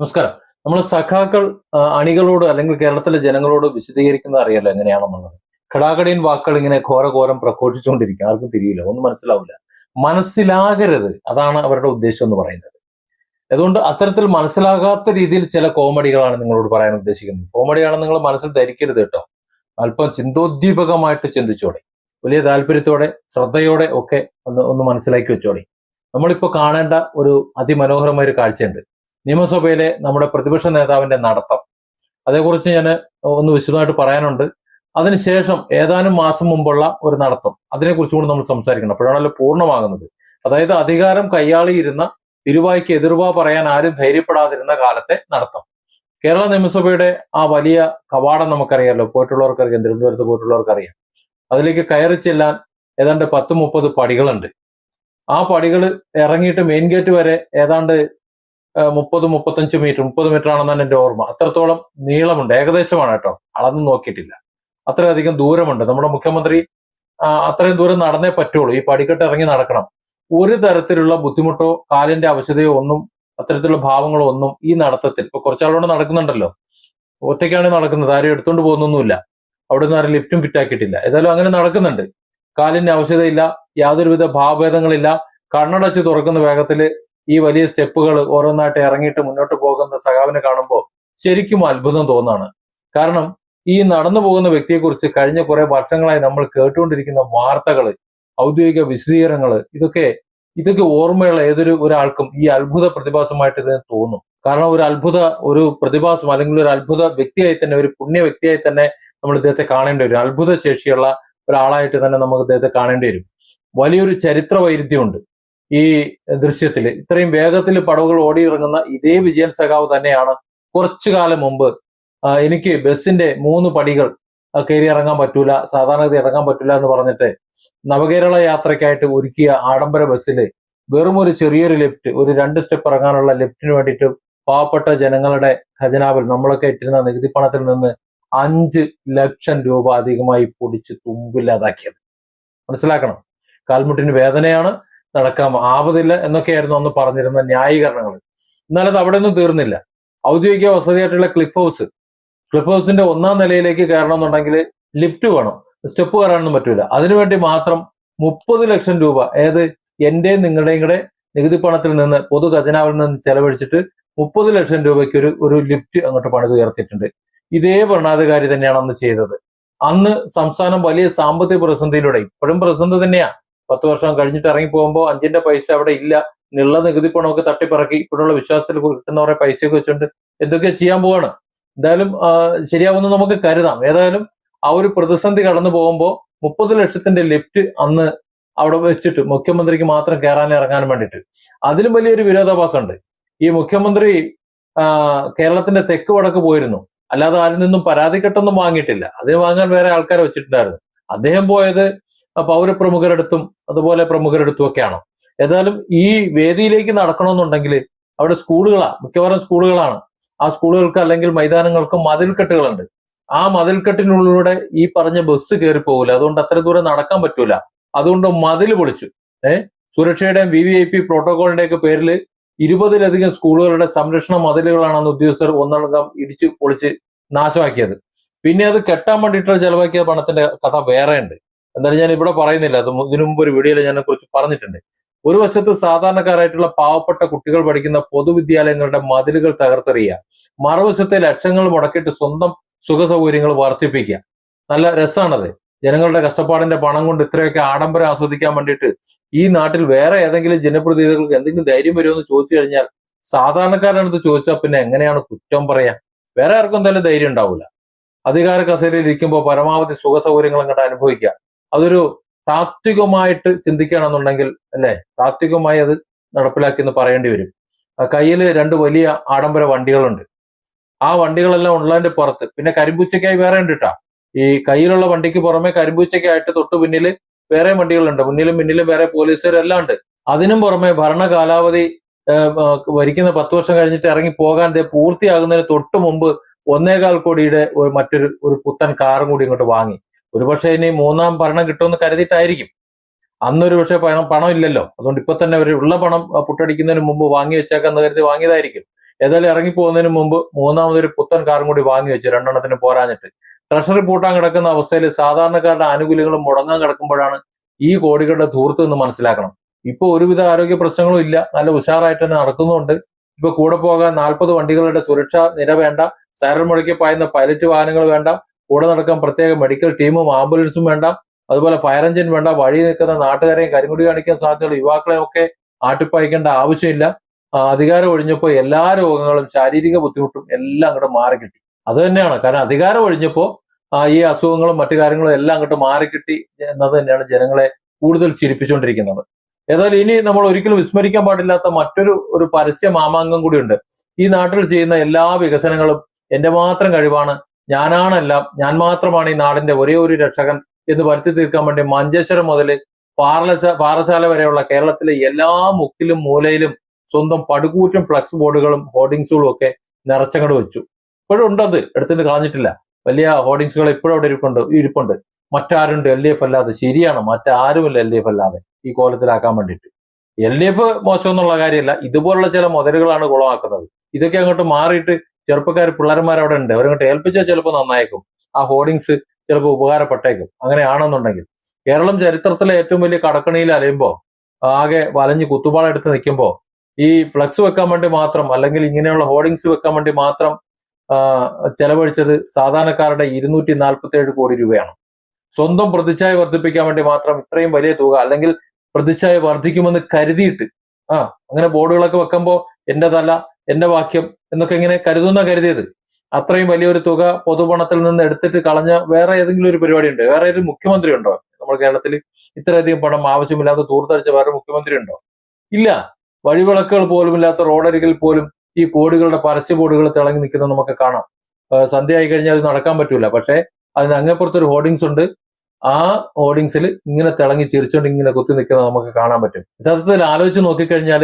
നമസ്കാരം. നമ്മൾ സഖാക്കൾ അണികളോട് അല്ലെങ്കിൽ കേരളത്തിലെ ജനങ്ങളോട് വിശദീകരിക്കുന്നത് അറിയാലോ എങ്ങനെയാണെന്നുള്ളത്. ഘടാഘടിയൻ വാക്കുകൾ ഇങ്ങനെ ഘോരഘോരം പ്രഘോഷിച്ചുകൊണ്ടിരിക്കും. ആർക്കും തിരിയില്ല, ഒന്നും മനസ്സിലാവില്ല. മനസ്സിലാകരുത്, അതാണ് അവരുടെ ഉദ്ദേശം എന്ന് പറയുന്നത്. അതുകൊണ്ട് അത്തരത്തിൽ മനസ്സിലാകാത്ത രീതിയിൽ ചില കോമഡികളാണ് നിങ്ങളോട് പറയാൻ ഉദ്ദേശിക്കുന്നത്. കോമഡിയാണെന്ന് നിങ്ങൾ മനസ്സിൽ ധരിക്കരുത് കേട്ടോ. അല്പം ചിന്തോദ്ദീപകമായിട്ട് ചിന്തിച്ചോടെ, വലിയ താല്പര്യത്തോടെ ശ്രദ്ധയോടെ ഒക്കെ ഒന്ന് ഒന്ന് മനസ്സിലാക്കി വെച്ചോടെ. നമ്മളിപ്പോ കാണേണ്ട ഒരു അതിമനോഹരമായ ഒരു കാഴ്ചയുണ്ട്. നിയമസഭയിലെ നമ്മുടെ പ്രതിപക്ഷ നേതാവിന്റെ നടത്തം. അതേക്കുറിച്ച് ഞാൻ ഒന്ന് വിശദമായിട്ട് പറയാനുണ്ട്. അതിനുശേഷം ഏതാനും മാസം മുമ്പുള്ള ഒരു നടത്തം, അതിനെക്കുറിച്ചും കൂടി നമ്മൾ സംസാരിക്കണം. അപ്പോഴാണല്ലോ പൂർണ്ണമാകുന്നത്. അതായത് അധികാരം കയ്യാളിയിരുന്ന, തിരുവായ്ക്ക് എതിർവാ പറയാൻ ആരും ധൈര്യപ്പെടാതിരുന്ന കാലത്തെ നടത്തം. കേരള നിയമസഭയുടെ ആ വലിയ കവാടം നമുക്കറിയാമല്ലോ, പോയിട്ടുള്ളവർക്കറിയാം, തിരുവനന്തപുരത്ത് പോയിട്ടുള്ളവർക്കറിയാം. അതിലേക്ക് കയറി ചെല്ലാൻ ഏതാണ്ട് 10-30 പടികളുണ്ട്. ആ പടികൾ ഇറങ്ങിയിട്ട് മെയിൻ ഗേറ്റ് വരെ ഏതാണ്ട് 30-35 മീറ്റർ, 30 മീറ്റർ ആണെന്നാണ് എന്റെ ഓർമ്മ. അത്രത്തോളം നീളമുണ്ട്. ഏകദേശമാണ് കേട്ടോ, അളന്നും നോക്കിയിട്ടില്ല. അത്രയധികം ദൂരമുണ്ട്. നമ്മുടെ മുഖ്യമന്ത്രി അത്രയും ദൂരം നടന്നേ പറ്റുള്ളൂ. ഈ പടിക്കെട്ട് ഇറങ്ങി നടക്കണം. ഒരു തരത്തിലുള്ള ബുദ്ധിമുട്ടോ കാലിന്റെ അവശതയോ ഒന്നും, അത്തരത്തിലുള്ള ഭാവങ്ങളോ ഒന്നും ഈ നടത്തത്തിൽ, ഇപ്പൊ കുറച്ചാളോട് നടക്കുന്നുണ്ടല്ലോ, ഒറ്റയ്ക്കാണ് നടക്കുന്നത്, ആരും എടുത്തോണ്ട് പോകുന്നൊന്നുമില്ല. അവിടെ നിന്ന് ആരും ലിഫ്റ്റും ഫിറ്റാക്കിയിട്ടില്ല. ഏതായാലും അങ്ങനെ നടക്കുന്നുണ്ട്. കാലിന്റെ അവശതയില്ല, യാതൊരുവിധ ഭാവഭേദങ്ങളില്ല. കണ്ണടച്ച് തുറക്കുന്ന വേഗത്തില് ഈ വലിയ സ്റ്റെപ്പുകൾ ഓരോന്നായിട്ട് ഇറങ്ങിയിട്ട് മുന്നോട്ട് പോകുന്ന സഖാവിനെ കാണുമ്പോൾ ശരിക്കും അത്ഭുതം തോന്നാണ്. കാരണം ഈ നടന്നു പോകുന്ന വ്യക്തിയെക്കുറിച്ച് കഴിഞ്ഞ കുറെ വർഷങ്ങളായി നമ്മൾ കേട്ടുകൊണ്ടിരിക്കുന്ന വാർത്തകൾ, ഔദ്യോഗിക വിശദീകരണങ്ങൾ, ഇതൊക്കെ ഓർമ്മയുള്ള ഏതൊരു ഒരാൾക്കും ഈ അത്ഭുത പ്രതിഭാസമായിട്ട് ഇതിന് തോന്നും. കാരണം ഒരു പ്രതിഭാസം അല്ലെങ്കിൽ ഒരു അത്ഭുത വ്യക്തിയായി തന്നെ, ഒരു പുണ്യ വ്യക്തിയായി തന്നെ നമ്മൾ ഇദ്ദേഹത്തെ കാണേണ്ടി വരും. അത്ഭുത ശേഷിയുള്ള ഒരാളായിട്ട് തന്നെ നമുക്ക് ഇദ്ദേഹത്തെ കാണേണ്ടി വരും. വലിയൊരു ചരിത്ര വൈരുദ്ധ്യമുണ്ട് ഈ ദൃശ്യത്തിൽ. ഇത്രയും വേഗത്തിൽ പടവുകൾ ഓടിയിറങ്ങുന്ന ഇതേ വിജയൻ സഖാവ് തന്നെയാണ് കുറച്ചു കാലം മുമ്പ് എനിക്ക് ബസ്സിന്റെ 3 പടികൾ കയറി ഇറങ്ങാൻ പറ്റൂല, സാധാരണഗതി ഇറങ്ങാൻ പറ്റൂല എന്ന് പറഞ്ഞിട്ട് നവകേരള യാത്രയ്ക്കായിട്ട് ഒരുക്കിയ ആഡംബര ബസ്സിൽ വെറും ഒരു ചെറിയൊരു ലിഫ്റ്റ്, ഒരു 2 സ്റ്റെപ്പ് ഇറങ്ങാനുള്ള ലിഫ്റ്റിന് വേണ്ടിയിട്ട് പാവപ്പെട്ട ജനങ്ങളുടെ ഖജനാവിൽ, നമ്മളൊക്കെ ഇട്ടിരുന്ന നികുതി പണത്തിൽ നിന്ന് 5 ലക്ഷം രൂപ അധികമായി പൊടിച്ച് തുമ്പില്ലാതാക്കിയത്. മനസ്സിലാക്കണം. കാൽമുട്ടിന് വേദനയാണ്, നടക്കാൻ ആവതില്ല എന്നൊക്കെയായിരുന്നു അന്ന് പറഞ്ഞിരുന്ന ന്യായീകരണങ്ങൾ. എന്നാൽ അത് അവിടെ ഒന്നും തീർന്നില്ല. ഔദ്യോഗിക വസതിയായിട്ടുള്ള ക്ലിഫ് ഹൗസിന്റെ 1-ാം നിലയിലേക്ക് കയറണമെന്നുണ്ടെങ്കിൽ ലിഫ്റ്റ് വേണം, സ്റ്റെപ്പ് കയറാനൊന്നും പറ്റൂല. അതിനുവേണ്ടി മാത്രം 30 ലക്ഷം രൂപ, ഏത് എന്റെയും നിങ്ങളുടെയും കൂടെ നികുതി പണത്തിൽ നിന്ന്, പൊതു ഖജനാവിൽ നിന്ന് ചെലവഴിച്ചിട്ട് 30 ലക്ഷം രൂപയ്ക്ക് ഒരു ലിഫ്റ്റ് അങ്ങോട്ട് പണിത് ഉയർത്തിയിട്ടുണ്ട്. ഇതേ ഭരണാധികാരി തന്നെയാണ് അന്ന് ചെയ്തത്. അന്ന് സംസ്ഥാനം വലിയ സാമ്പത്തിക പ്രതിസന്ധിയിലൂടെ, ഇപ്പോഴും പ്രതിസന്ധി തന്നെയാ. 10 വർഷം കഴിഞ്ഞിട്ട് ഇറങ്ങി പോകുമ്പോൾ 5ന്റെ പൈസ അവിടെ ഇല്ല, ഉള്ള നികുതി പണമൊക്കെ തട്ടിപ്പിറക്കി ഇപ്പോഴുള്ള വിശ്വാസത്തിൽ കിട്ടുന്നവരെ പൈസയൊക്കെ വെച്ചുകൊണ്ട് എന്തൊക്കെ ചെയ്യാൻ പോവാണ്. എന്തായാലും ശരിയാവുമെന്ന് നമുക്ക് കരുതാം. ഏതായാലും ആ ഒരു പ്രതിസന്ധി കടന്നു പോകുമ്പോൾ 30 ലക്ഷത്തിന്റെ ലിഫ്റ്റ് അന്ന് അവിടെ വെച്ചിട്ട് മുഖ്യമന്ത്രിക്ക് മാത്രം കയറാനും ഇറങ്ങാനും വേണ്ടിയിട്ട്, അതിലും വലിയൊരു വിരോധാഭാസമുണ്ട്. ഈ മുഖ്യമന്ത്രി കേരളത്തിന്റെ തെക്ക് വടക്ക് പോയിരുന്നു, അല്ലാതെ ആരിൽ നിന്നും പരാതിക്കെട്ടൊന്നും വാങ്ങിയിട്ടില്ല. അതിന് വാങ്ങാൻ വേറെ ആൾക്കാരെ വെച്ചിട്ടുണ്ടായിരുന്നു. അദ്ദേഹം പോയത് പൗരപ്രമുഖരെടുത്തും അതുപോലെ പ്രമുഖരെടുത്തും ഒക്കെയാണ്. ഏതായാലും ഈ വേദിയിലേക്ക് നടക്കണമെന്നുണ്ടെങ്കിൽ അവിടെ മിക്കവാറും സ്കൂളുകളാണ്. ആ സ്കൂളുകൾക്ക് അല്ലെങ്കിൽ മൈതാനങ്ങൾക്ക് മതിൽക്കെട്ടുകളുണ്ട്. ആ മതിൽക്കെട്ടിനുള്ളിലൂടെ ഈ പറഞ്ഞ ബസ് കയറി പോകില്ല. അതുകൊണ്ട് അത്ര ദൂരം നടക്കാൻ പറ്റൂല. അതുകൊണ്ട് മതിൽ പൊളിച്ചു. സുരക്ഷയുടെയും VVIP പ്രോട്ടോകോളിന്റെ ഒക്കെ പേരിൽ 20-ലധികം സ്കൂളുകളുടെ സംരക്ഷണ മതിലുകളാണ് അന്ന് ഉദ്യോഗസ്ഥർ ഒന്നടങ്കം ഇടിച്ച് പൊളിച്ച് നാശമാക്കിയത്. പിന്നെ അത് കെട്ടാൻ വേണ്ടിയിട്ടുള്ള ചെലവാക്കിയ പണത്തിന്റെ കഥ വേറെ ഉണ്ട്. എന്തായാലും ഞാൻ ഇവിടെ പറയുന്നില്ല, അത് ഇതിനു മുമ്പ് ഒരു വീഡിയോയിൽ ഞാൻ കുറിച്ച് പറഞ്ഞിട്ടുണ്ട്. ഒരു വശത്ത് സാധാരണക്കാരായിട്ടുള്ള പാവപ്പെട്ട കുട്ടികൾ പഠിക്കുന്ന പൊതുവിദ്യാലയങ്ങളുടെ മതിലുകൾ തകർത്തെറിയുക, മറുവശത്തെ ലക്ഷങ്ങൾ മുടക്കിയിട്ട് സ്വന്തം സുഖ സൗകര്യങ്ങൾ വർദ്ധിപ്പിക്കുക. നല്ല രസമാണത്. ജനങ്ങളുടെ കഷ്ടപ്പാടിന്റെ പണം കൊണ്ട് ഇത്രയൊക്കെ ആഡംബരം ആസ്വദിക്കാൻ വേണ്ടിയിട്ട് ഈ നാട്ടിൽ വേറെ ഏതെങ്കിലും ജനപ്രതിനിധികൾക്ക് എന്തെങ്കിലും ധൈര്യം വരുമോ എന്ന് ചോദിച്ചു കഴിഞ്ഞാൽ, സാധാരണക്കാരുടെ അടുത്ത് ചോദിച്ചാൽ പിന്നെ എങ്ങനെയാണ് കുറ്റം പറയാ? വേറെ ആർക്കും എന്തായാലും ധൈര്യം ഉണ്ടാവില്ല. അധികാര കസേരയിൽ ഇരിക്കുമ്പോൾ പരമാവധി സുഖ സൗകര്യങ്ങൾ അങ്ങോട്ട് അനുഭവിക്കുക. അതൊരു താത്വികമായിട്ട് ചിന്തിക്കുകയാണെന്നുണ്ടെങ്കിൽ, അല്ലെ, താത്വികമായി അത് നടപ്പിലാക്കി എന്ന് പറയേണ്ടി വരും. കയ്യിൽ 2 വലിയ ആഡംബര വണ്ടികളുണ്ട്. ആ വണ്ടികളെല്ലാം ഉള്ളതിന്റെ പുറത്ത് പിന്നെ കരിമ്പൂച്ചയ്ക്കായി വേറെ ഉണ്ട് കേട്ടാ. ഈ കയ്യിലുള്ള വണ്ടിക്ക് പുറമെ കരിമ്പൂച്ചയ്ക്കായിട്ട് തൊട്ടു പിന്നിൽ വേറെ വണ്ടികളുണ്ട്. മുന്നിലും പിന്നിലും വേറെ പോലീസുകാരെല്ലാം ഉണ്ട്. അതിനും പുറമെ ഭരണ കാലാവധി ഭരിക്കുന്ന 10 വർഷം കഴിഞ്ഞിട്ട് ഇറങ്ങി പോകാൻ പൂർത്തിയാകുന്നതിന് തൊട്ട് മുമ്പ് 1.25 കോടിയുടെ മറ്റൊരു പുത്തൻ കാറും കൂടി ഇങ്ങോട്ട് വാങ്ങി. ഒരുപക്ഷെ ഇനി 3-ാം ഭരണം കിട്ടുമെന്ന് കരുതിയിട്ടായിരിക്കും. അന്നൊരു പക്ഷെ പണം ഇല്ലല്ലോ. അതുകൊണ്ട് ഇപ്പൊ തന്നെ ഉള്ള പണം പുട്ടടിക്കുന്നതിന് മുമ്പ് വാങ്ങി വെച്ചേക്കാന്ന് കരുതി വാങ്ങിയതായിരിക്കും. ഏതായാലും ഇറങ്ങിപ്പോകുന്നതിന് മുമ്പ് മൂന്നാമതൊരു പുത്തൻ കാറും കൂടി വാങ്ങി വെച്ചു, രണ്ടെണ്ണത്തിന് പോരാഞ്ഞിട്ട്. ട്രഷറി പൂട്ടാൻ കിടക്കുന്ന അവസ്ഥയിൽ സാധാരണക്കാരുടെ ആനുകൂല്യങ്ങളും മുടങ്ങാൻ കിടക്കുമ്പോഴാണ് ഈ കോടികളുടെ ധൂർത്ത് എന്ന് മനസ്സിലാക്കണം. ഇപ്പൊ ഒരുവിധ ആരോഗ്യ പ്രശ്നങ്ങളും ഇല്ല, നല്ല ഉഷാറായിട്ട് തന്നെ നടക്കുന്നുണ്ട്. ഇപ്പൊ കൂടെ പോകാൻ 40 വണ്ടികളുടെ സുരക്ഷാ നിര വേണ്ട, സൈറൺ മുഴക്കി പായുന്ന പൈലറ്റ് വാഹനങ്ങൾ വേണ്ട, കൂടെ നടക്കാൻ പ്രത്യേക മെഡിക്കൽ ടീമും ആംബുലൻസും വേണ്ട, അതുപോലെ ഫയർ എഞ്ചിൻ വേണ്ട, വഴി നിൽക്കുന്ന നാട്ടുകാരെയും കരിമുടി കാണിക്കാൻ സാധ്യതയുള്ള യുവാക്കളെയും ഒക്കെ ആട്ടിപ്പായിക്കേണ്ട ആവശ്യമില്ല. അധികാരം ഒഴിഞ്ഞപ്പോൾ എല്ലാ രോഗങ്ങളും ശാരീരിക ബുദ്ധിമുട്ടും എല്ലാം അങ്ങോട്ട് മാറിക്കിട്ടി. അത് തന്നെയാണ്, കാരണം അധികാരം ഒഴിഞ്ഞപ്പോൾ ഈ അസുഖങ്ങളും മറ്റു കാര്യങ്ങളും എല്ലാം അങ്ങോട്ട് മാറിക്കിട്ടി എന്നത് തന്നെയാണ് ജനങ്ങളെ കൂടുതൽ ചിരിപ്പിച്ചുകൊണ്ടിരിക്കുന്നത്. ഏതായാലും ഇനി നമ്മൾ ഒരിക്കലും വിസ്മരിക്കാൻ പാടില്ലാത്ത മറ്റൊരു പരസ്യ മാമാങ്കം കൂടിയുണ്ട്. ഈ നാട്ടിൽ ചെയ്യുന്ന എല്ലാ വികസനങ്ങളും എന്റെ മാത്രം കഴിവാണ്, ഞാനാണെല്ലാം, ഞാൻ മാത്രമാണ് ഈ നാടിന്റെ ഒരേ ഒരു രക്ഷകൻ എന്ന് വരുത്തി തീർക്കാൻ വേണ്ടി മഞ്ചേശ്വരം മുതൽ പാറശാല വരെയുള്ള കേരളത്തിലെ എല്ലാ മുക്കിലും മൂലയിലും സ്വന്തം പടുകൂറ്റം ഫ്ലക്സ് ബോർഡുകളും ഹോർഡിങ്സുകളും ഒക്കെ നിറച്ചങ്ങോട് വെച്ചു. ഇപ്പോഴും ഉണ്ടത്, എടുത്തിട്ട് കളഞ്ഞിട്ടില്ല. വലിയ ഹോർഡിങ്സുകൾ ഇപ്പോഴും അവിടെ ഇരിപ്പുണ്ട്. മറ്റാരുണ്ട് LDF അല്ലാതെ? ശരിയാണ്, മറ്റാരുമില്ല LDF അല്ലാതെ ഈ കോലത്തിലാക്കാൻ വേണ്ടിയിട്ട്. LDF മോശം എന്നുള്ള കാര്യമല്ല, ഇതുപോലുള്ള ചില മുതലുകളാണ് കുളമാക്കുന്നത്. ഇതൊക്കെ അങ്ങോട്ട് മാറിയിട്ട് ചെറുപ്പക്കാർ പിള്ളേരന്മാർ അവിടെ ഉണ്ട്, അവരങ്ങോട്ട് ഏൽപ്പിച്ചാൽ ചിലപ്പോൾ നന്നായേക്കും, ആ ഹോർഡിങ്സ് ചിലപ്പോൾ ഉപകാരപ്പെട്ടേക്കും. അങ്ങനെയാണെന്നുണ്ടെങ്കിൽ കേരളം ചരിത്രത്തിലെ ഏറ്റവും വലിയ കടക്കണിയിൽ അലയുമ്പോൾ, ആകെ വലഞ്ഞ് കുത്തുപാള എടുത്ത് നിൽക്കുമ്പോൾ ഈ ഫ്ലക്സ് വെക്കാൻ വേണ്ടി മാത്രം, അല്ലെങ്കിൽ ഇങ്ങനെയുള്ള ഹോർഡിങ്സ് വെക്കാൻ വേണ്ടി മാത്രം ചെലവഴിച്ചത് സാധാരണക്കാരുടെ 247 കോടി രൂപയാണ്. സ്വന്തം പ്രതിച്ഛായ വർദ്ധിപ്പിക്കാൻ വേണ്ടി മാത്രം ഇത്രയും വലിയ തുക, അല്ലെങ്കിൽ പ്രതിച്ഛായ വർദ്ധിക്കുമെന്ന് കരുതിയിട്ട് അങ്ങനെ ബോർഡുകളൊക്കെ വെക്കുമ്പോൾ എന്റെ തല എന്റെ വാക്യം എന്നൊക്കെ ഇങ്ങനെ കരുതിയത്. അത്രയും വലിയൊരു തുക പൊതുപണത്തിൽ നിന്ന് എടുത്തിട്ട് കളഞ്ഞ വേറെ ഏതെങ്കിലും ഒരു പരിപാടി ഉണ്ട്? വേറെ ഒരു മുഖ്യമന്ത്രി ഉണ്ടോ നമ്മുടെ കേരളത്തിൽ ഇത്രയധികം പണം ആവശ്യമില്ലാതെ തൂർത്തടിച്ച വേറെ മുഖ്യമന്ത്രി ഉണ്ടോ? ഇല്ല. വഴിവിളക്കുകൾ പോലും ഇല്ലാത്ത റോഡരികിൽ പോലും ഈ കോടികളുടെ പരസ്യ ബോർഡുകൾ തിളങ്ങി നിൽക്കുന്നത് നമുക്ക് കാണാം. സന്ധ്യ ആയി കഴിഞ്ഞാൽ അത് നടക്കാൻ പറ്റൂല, പക്ഷെ അതിന് അങ്ങേപ്പുറത്തൊരു ഹോർഡിങ്സ് ഉണ്ട്. ആ ഹോർഡിങ്സിൽ ഇങ്ങനെ തിളങ്ങി ചിരിച്ചുകൊണ്ട് ഇങ്ങനെ കുത്തി നിൽക്കുന്നത് നമുക്ക് കാണാൻ പറ്റും. യഥാർത്ഥത്തിൽ ആലോചിച്ച് നോക്കിക്കഴിഞ്ഞാൽ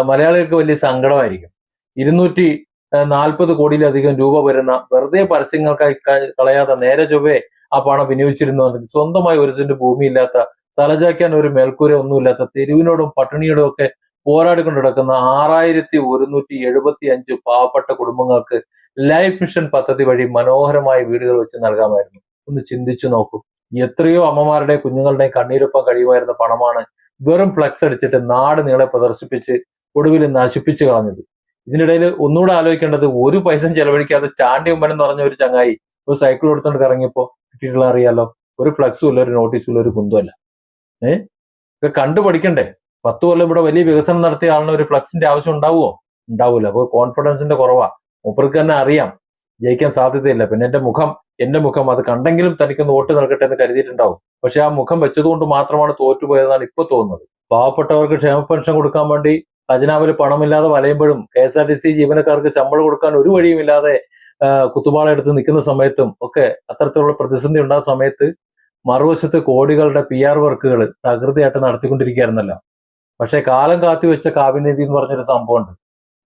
മലയാളികൾക്ക് വലിയ സങ്കടമായിരിക്കും. 240 കോടിയിലധികം രൂപ വരുന്ന വെറുതെ പരസ്യങ്ങൾക്കായി കളയാതെ നേരെ ചൊവ്വേ ആ പണം വിനിയോഗിച്ചിരുന്നു. സ്വന്തമായി ഒരു സെന്റ് ഭൂമിയില്ലാത്ത, തലചായ്ക്കാൻ ഒരു മേൽക്കൂര ഒന്നുമില്ലാത്ത, തെരുവിനോടും പട്ടിണിയോടും ഒക്കെ പോരാടിക്കൊണ്ട് കിടക്കുന്ന 6175 പാവപ്പെട്ട കുടുംബങ്ങൾക്ക് ലൈഫ് മിഷൻ പദ്ധതി വഴി മനോഹരമായ വീടുകൾ വെച്ച് നൽകാമായിരുന്നു. ഒന്ന് ചിന്തിച്ചു നോക്കൂ. എത്രയോ അമ്മമാരുടെയും കുഞ്ഞുങ്ങളുടെയും കണ്ണീരൊപ്പം കഴിയുമായിരുന്ന പണമാണ് വെറും ഫ്ലക്സ് അടിച്ചിട്ട് നാട് നീളെ പ്രദർശിപ്പിച്ച് ഒടുവിൽ നശിപ്പിച്ചു കളഞ്ഞത്. ഇതിനിടയിൽ ഒന്നുകൂടെ ആലോചിക്കേണ്ടത്, ഒരു പൈസ ചെലവഴിക്കാതെ ചാണ്ടി ഉമ്മൻ എന്ന് പറഞ്ഞ ഒരു ചങ്ങായി ഒരു സൈക്കിൾ എടുത്തുകൊണ്ട് ഇറങ്ങിയപ്പോ കിട്ടിയിട്ടുള്ള അറിയാലോ, ഒരു ഫ്ലക്സും ഇല്ല, ഒരു നോട്ടീസും ഇല്ല, ഒരു കുന്തമല്ല. ഇതൊക്കെ കണ്ടു പഠിക്കണ്ടേ? 10 കൊല്ലം ഇവിടെ വലിയ വികസനം നടത്തിയ ആളിന് ഒരു ഫ്ലക്സിന്റെ ആവശ്യം ഉണ്ടാവുമോ? ഉണ്ടാവൂല. അപ്പൊ കോൺഫിഡൻസിന്റെ കുറവാ. മൂപ്പർക്ക് തന്നെ അറിയാം ജയിക്കാൻ സാധ്യതയില്ല. പിന്നെ എന്റെ മുഖം അത് കണ്ടെങ്കിലും തനിക്കൊന്ന് വോട്ട് നൽകട്ടെ എന്ന് കരുതിയിട്ടുണ്ടാവും. പക്ഷെ ആ മുഖം വെച്ചതുകൊണ്ട് മാത്രമാണ് തോറ്റുപോയതെന്നാണ് ഇപ്പൊ തോന്നുന്നത്. പാവപ്പെട്ടവർക്ക് ക്ഷേമ പെൻഷൻ കൊടുക്കാൻ വേണ്ടി ഖജനാവിൽ പണമില്ലാതെ വലയുമ്പോഴും, KSRTC ജീവനക്കാർക്ക് ശമ്പളം കൊടുക്കാൻ ഒരു വഴിയുമില്ലാതെ കുത്തുപാള എടുത്ത് നിൽക്കുന്ന സമയത്തും ഒക്കെ അത്തരത്തിലുള്ള പ്രതിസന്ധി ഉണ്ടാകുന്ന സമയത്ത് മറുവശത്ത് കോടികളുടെ PR വർക്കുകൾ തകൃതിയായിട്ട് നടത്തിക്കൊണ്ടിരിക്കുകയായിരുന്നല്ലോ. പക്ഷെ കാലം കാത്തിവെച്ച കാവ്യനിധി എന്ന് പറഞ്ഞൊരു സംഭവമുണ്ട്.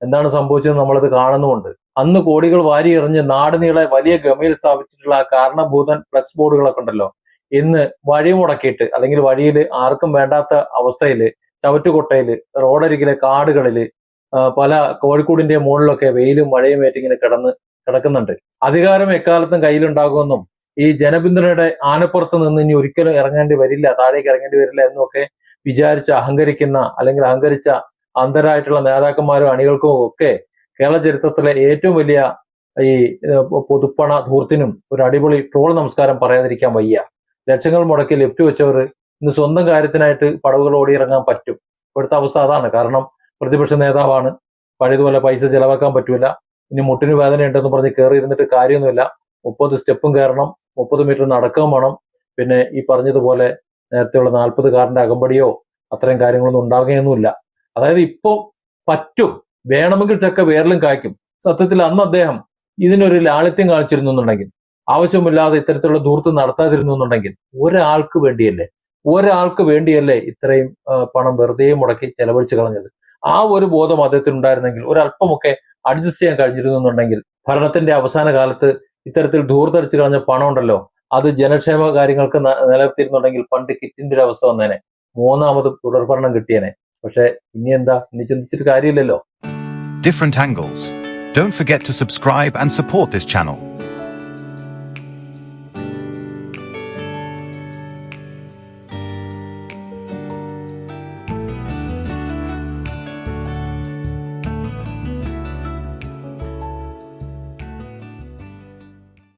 എന്താണ് സംഭവിച്ചത് നമ്മളത് കാണുന്നുമുണ്ട്. അന്ന് കോടികൾ വാരി എറിഞ്ഞ് നാട് നീളെ വലിയ ഗമയിൽ സ്ഥാപിച്ചിട്ടുള്ള ആ കാരണഭൂതൻ ഫ്ലക്സ് ബോർഡുകളൊക്കെ ഉണ്ടല്ലോ, ഇന്ന് വഴി മുടക്കിയിട്ട്, അല്ലെങ്കിൽ വഴിയിൽ ആർക്കും വേണ്ടാത്ത അവസ്ഥയിൽ, ചവറ്റുകൊട്ടയില്, റോഡരികിലെ കാടുകളില്, പല കോഴിക്കോടിന്റെ മുകളിലൊക്കെ വെയിലും മഴയും ഏറ്റിങ്ങനെ കിടക്കുന്നുണ്ട്. അധികാരം എക്കാലത്തും കയ്യിലുണ്ടാകുമെന്നും ഈ ജനപിന്തുണയുടെ ആനപ്പുറത്ത് നിന്ന് ഇനി ഒരിക്കലും ഇറങ്ങേണ്ടി വരില്ല, താഴേക്ക് ഇറങ്ങേണ്ടി വരില്ല എന്നൊക്കെ വിചാരിച്ച് അഹങ്കരിച്ച അന്ധരായിട്ടുള്ള നേതാക്കന്മാരും അണികൾക്കും ഒക്കെ കേരള ചരിത്രത്തിലെ ഏറ്റവും വലിയ ഈ പൊതുപ്പണ ധൂർത്തിനും ഒരു അടിപൊളി ട്രോൾ നമസ്കാരം പറയാതിരിക്കാൻ വയ്യ. ലക്ഷങ്ങൾ മുടക്കി ലിഫ്റ്റ് വെച്ചവർ ഇന്ന് സ്വന്തം കാര്യത്തിനായിട്ട് പടവുകൾ ഓടിയിറങ്ങാൻ പറ്റും. ഇവിടുത്തെ അവസ്ഥ അതാണ്. കാരണം പ്രതിപക്ഷ നേതാവാണ്, പഴയതുപോലെ പൈസ ചെലവാക്കാൻ പറ്റൂല, ഇനി മുട്ടിന് വേദന ഉണ്ടെന്ന് പറഞ്ഞ് കയറി ഇരുന്നിട്ട് കാര്യമൊന്നുമില്ല. 30 സ്റ്റെപ്പും കയറണം, 30 മീറ്റർ നടക്കുകയും വേണം. പിന്നെ ഈ പറഞ്ഞതുപോലെ നേരത്തെയുള്ള 40 കാറിന്റെ അകമ്പടിയോ അത്രയും കാര്യങ്ങളൊന്നും ഉണ്ടാകുകയൊന്നുമില്ല. അതായത് ഇപ്പോ പറ്റും, വേണമെങ്കിൽ ചക്ക വേരിലും കായ്ക്കും. സത്യത്തിൽ അന്ന് അദ്ദേഹം ഇതിനൊരു ലാളിത്യം കാണിച്ചിരുന്നുണ്ടെങ്കിൽ, ആവശ്യമില്ലാതെ ഇത്തരത്തിലുള്ള ധൂർത്ത് നടത്താതിരുന്നു എന്നുണ്ടെങ്കിൽ, ഒരാൾക്ക് വേണ്ടിയല്ലേ ഇത്രയും പണം വെറുതെ മുടക്കി ചെലവഴിച്ചു കളഞ്ഞത്? ആ ഒരു ബോധം അദ്ദേഹത്തിന് ഉണ്ടായിരുന്നെങ്കിൽ, ഒരല്പമൊക്കെ അഡ്ജസ്റ്റ് ചെയ്യാൻ കഴിഞ്ഞിരുന്നു എന്നുണ്ടെങ്കിൽ, ഭരണത്തിന്റെ അവസാന കാലത്ത് ഇത്തരത്തിൽ ധൂർത്തടിച്ചു കളഞ്ഞ പണം ഉണ്ടല്ലോ, അത് ജനക്ഷേമ കാര്യങ്ങൾക്ക് നിലനിർത്തിയിരുന്നുണ്ടെങ്കിൽ പണ്ട് കിറ്റിന്റെ ഒരു അവസ്ഥ വന്നേനെ, 3ാമത് തുടർഭരണം കിട്ടിയേനെ. പക്ഷെ ഇനി എന്താ, ഇനി ചിന്തിച്ചിട്ട് കാര്യമില്ലല്ലോ. different angles. Don't forget to subscribe and support this channel.